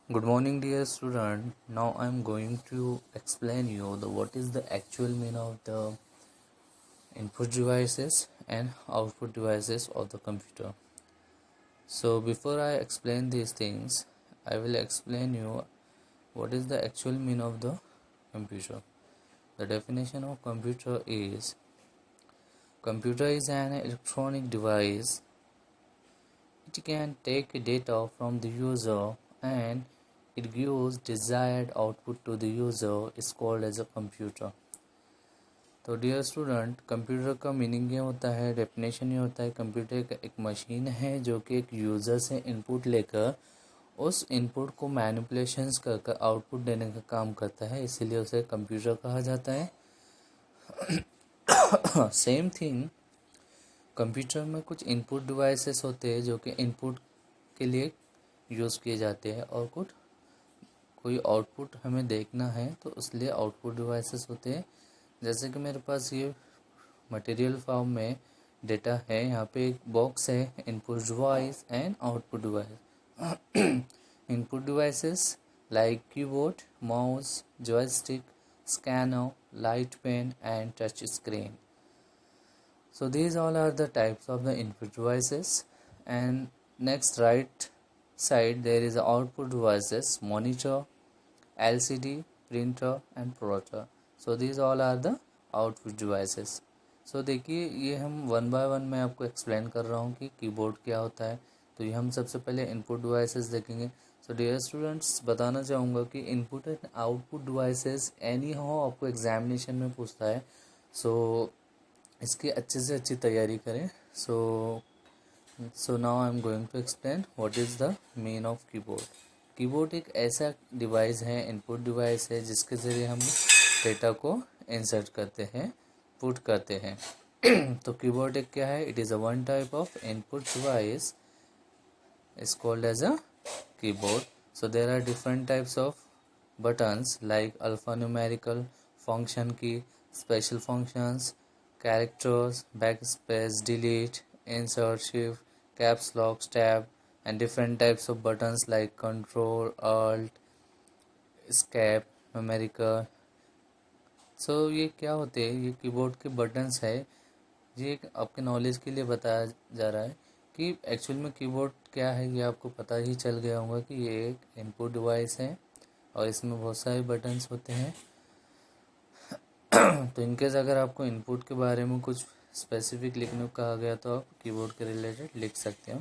Good morning, dear student. Now I am going to explain you what is the actual meaning of the input devices and output devices of the computer. So before I explain these things, I will explain you what is the actual meaning of the computer. The definition of computer is an electronic device. It can take data from the user and it gives desired output to the user is called as a computer. तो dear student, computer का meaning ये होता है, definition ये होता है, computer एक machine है जो कि एक यूज़र से इनपुट लेकर उस इनपुट को मैनिपुलेशंस कर आउटपुट देने का काम करता है, इसीलिए उसे कंप्यूटर कहा जाता है. सेम थिंग, कंप्यूटर में कुछ इनपुट डिवाइसेस होते हैं जो कि इनपुट के लिए यूज़ किए जाते हैं और कोई आउटपुट हमें देखना है तो इसलिए आउटपुट डिवाइसेस होते हैं. जैसे कि मेरे पास ये मटेरियल फॉर्म में डेटा है, यहाँ पे एक बॉक्स है, input device and output device. Input devices like keyboard, mouse, joystick, scanner, light pen and touch screen. So these all are the types of the input devices, and next right side there is the output devices, monitor, LCD, printer and plotter. So these all are the output devices. So देखिए, ये हम one by one मैं आपको explain कर रहा हूँ कि keyboard क्या होता है. तो ये हम सबसे पहले इनपुट डिवाइसेस देखेंगे. सो डियर स्टूडेंट्स, बताना चाहूँगा कि input and output devices any हो आपको एग्जामिनेशन में पूछता है. सो इसकी अच्छे से अच्छी तैयारी करें. So now I am going to explain what is the mean of keyboard. Keyboard एक ऐसा डिवाइस है, इनपुट डिवाइस है, जिसके ज़रिए हम डेटा को इंसर्ट करते हैं, पुट करते हैं. तो कीबोर्ड एक क्या है? It is a one type of input device is called as a keyboard. So there are different types of buttons like alphanumerical, function key, special functions, characters, backspace, delete, insert, shift, caps lock, tab, and different types of buttons like control, alt, escape, numerical. So ये क्या होते हैं? ये keyboard के buttons है. ये आपके knowledge के लिए बताया जा रहा है कि एक्चुअल में कीबोर्ड क्या है. ये आपको पता ही चल गया होगा कि ये एक इनपुट डिवाइस है और इसमें बहुत सारे बटन्स होते हैं. तो इनकेस अगर आपको इनपुट के बारे में कुछ स्पेसिफिक लिखने को कहा गया तो आप कीबोर्ड के रिलेटेड लिख सकते हो.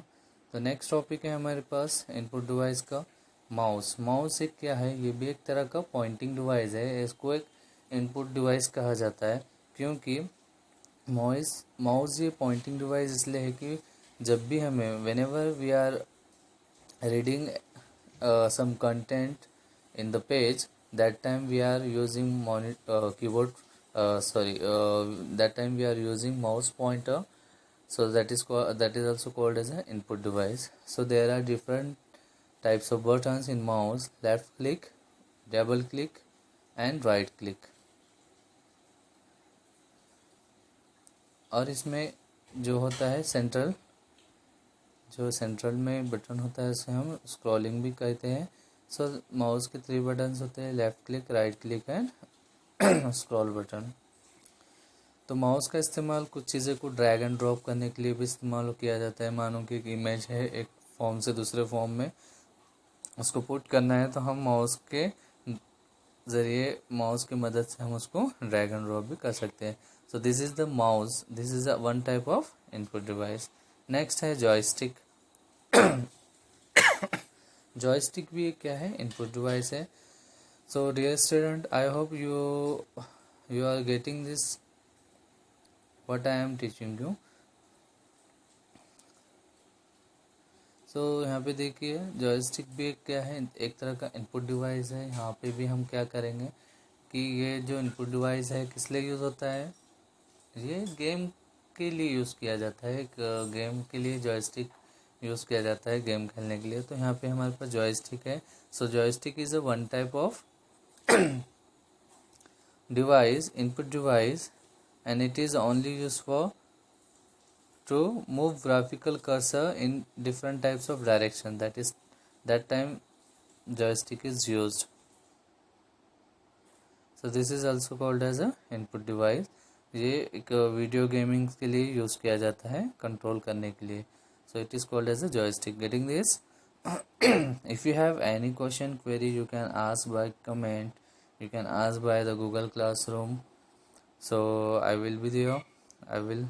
तो नेक्स्ट टॉपिक है हमारे पास इनपुट डिवाइस का माउस. माउस एक क्या है? ये भी एक तरह का पॉइंटिंग डिवाइस है. इसको एक इनपुट डिवाइस कहा जाता है क्योंकि माउस ये पॉइंटिंग डिवाइस इसलिए है कि जब भी हमें whenever we are reading some content in the page, that time we are using keyboard that time we are using mouse pointer. So that is also called as an input device. So there are different types of buttons in mouse: left click, double click and right click. और इसमें जो होता है central में button होता है, उसे हम स्क्रॉलिंग भी कहते हैं. सो माउस के 3 बटन्स होते हैं: left click, right click and scroll button. तो माउस का इस्तेमाल कुछ चीज़ें को ड्रैग एंड ड्रॉप करने के लिए भी इस्तेमाल किया जाता है. मानो कि एक इमेज है, एक फॉर्म से दूसरे फॉर्म में उसको पुट करना है तो हम माउस के ज़रिए, माउस की मदद से हम उसको ड्रैग एंड ड्रॉप भी कर सकते हैं. So this is the mouse. This is a one type of input device. Next है जॉयस्टिक. जॉयस्टिक भी एक क्या है? इनपुट डिवाइस है. So dear student, I hope you are getting this what I am teaching you. So यहाँ पे देखिए, joystick भी एक क्या है? एक तरह का इनपुट डिवाइस है. यहाँ पे भी हम क्या करेंगे कि ये जो इनपुट डिवाइस है किस लिए यूज़ होता है? ये गेम के लिए यूज़ किया जाता है. एक गेम के लिए जॉयस्टिक यूज़ किया जाता है, गेम खेलने के लिए. तो यहाँ पे हमारे पास जॉयस्टिक है. So joystick is a one type of device, input device, and it is only used for to move graphical cursor in different types of direction. That time joystick is used. So this is also called as a input device. ये एक video gaming के लिए use किया जाता है control करने के लिए. So it is called as a joystick. Getting this? If you have any question, query, you can ask by comment. You can ask by the Google Classroom. So I will be there. I will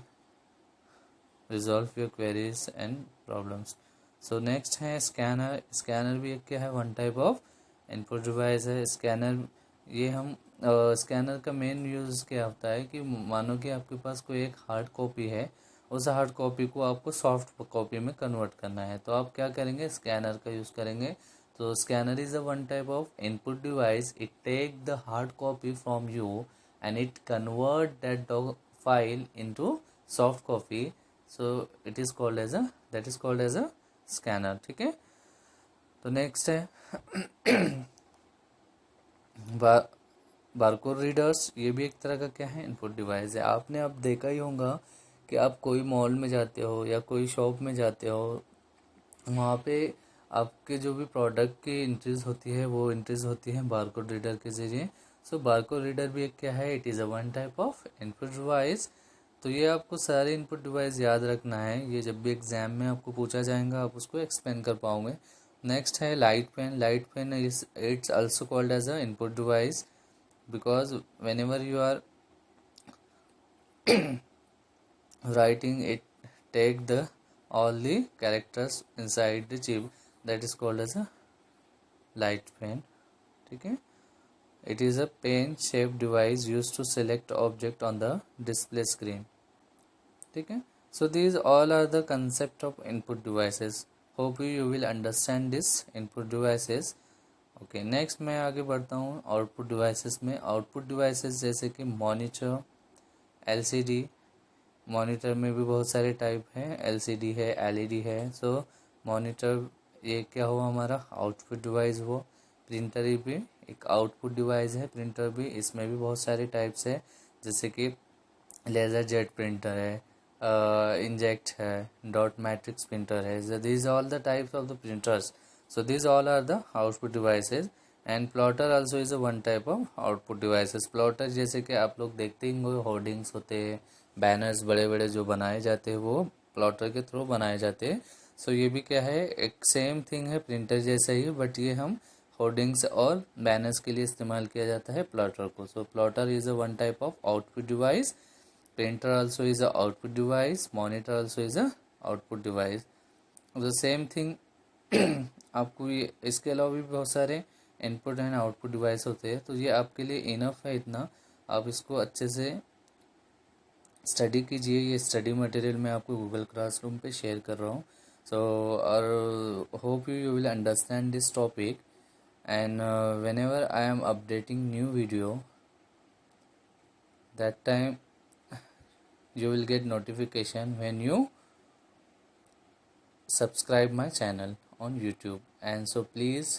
resolve your queries and problems. So next है scanner. Scanner भी एक क्या है, one type of input device है. Scanner ये हम scanner का main use क्या होता है कि मानो कि आपके पास कोई एक हार्ड कॉपी है, उस हार्ड कॉपी को आपको सॉफ्ट कॉपी में कन्वर्ट करना है, तो आप क्या करेंगे, स्कैनर का यूज़ करेंगे. तो scanner is a one type of input device. It take the hard copy from you and it convert that file into soft copy. So it is called as a scanner. ठीक है. तो next है barcode readers. ये भी एक तरह का क्या है, इनपुट डिवाइस है. आपने अब देखा ही होगा कि आप कोई मॉल में जाते हो या कोई शॉप में जाते हो, वहाँ पे आपके जो भी प्रोडक्ट की एंट्रीज होती है वो एंट्रीज होती है बारकोड रीडर के ज़रिए. सो बारकोड रीडर भी एक क्या है, it is a one type of input device. तो ये आपको सारे इनपुट डिवाइस याद रखना है. ये जब भी एग्जाम में आपको पूछा जाएगा आप उसको एक्सप्लेन कर पाओगे. नेक्स्ट है light pen. Light pen is it's also called as a input device because when ever you are writing it take the all the characters inside the chip, that is called as a light pen. ठीक है. It is a pen shaped device used to select object on the display screen. ठीक है. So these all are the concept of input devices. Hope you will understand this input devices. Okay next मैं आगे बढ़ता हूँ output devices में. Output devices जैसे कि monitor, LCD. Monitor में भी बहुत सारे टाइप हैं, एलसीडी है, एलईडी है. सो मॉनिटर ये क्या हुआ, हमारा आउटपुट डिवाइस हुआ. प्रिंटर भी एक आउटपुट डिवाइस है. प्रिंटर भी, इसमें भी बहुत सारे टाइप्स है जैसे कि लेज़र जेट प्रिंटर है, इंजेक्ट है, डॉट मैट्रिक्स प्रिंटर है. These all the types of the printers. So these all are the output devices and plotter also is a one type of output devices. Plotter जैसे कि आप लोग देखते ही होंगे, hoardings होते हैं, बैनर्स बड़े बड़े जो बनाए जाते हैं वो प्लॉटर के थ्रू बनाए जाते हैं. सो ये भी क्या है, एक सेम थिंग है, प्रिंटर जैसा ही, बट ये हम होर्डिंग्स और बैनर्स के लिए इस्तेमाल किया जाता है प्लॉटर को. So plotter is a one type of output device. Printer also is a output device. Monitor also is a output device. The same thing आपको ये इसके अलावा भी बहुत सारे इनपुट एंड आउटपुट डिवाइस होते हैं. तो ये आपके लिए इनफ है इतना. आप इसको अच्छे से स्टडी कीजिए. ये स्टडी मटेरियल मैं आपको गूगल क्लासरूम पे शेयर कर रहा हूँ. सो और hope you will understand this topic and when ever I am updating new video that time you will get notification when you subscribe my channel on YouTube. And so please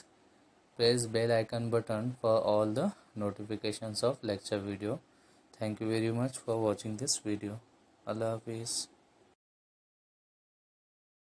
press bell icon button for all the notifications of lecture video. Thank you very much for watching this video. Allah Hafiz.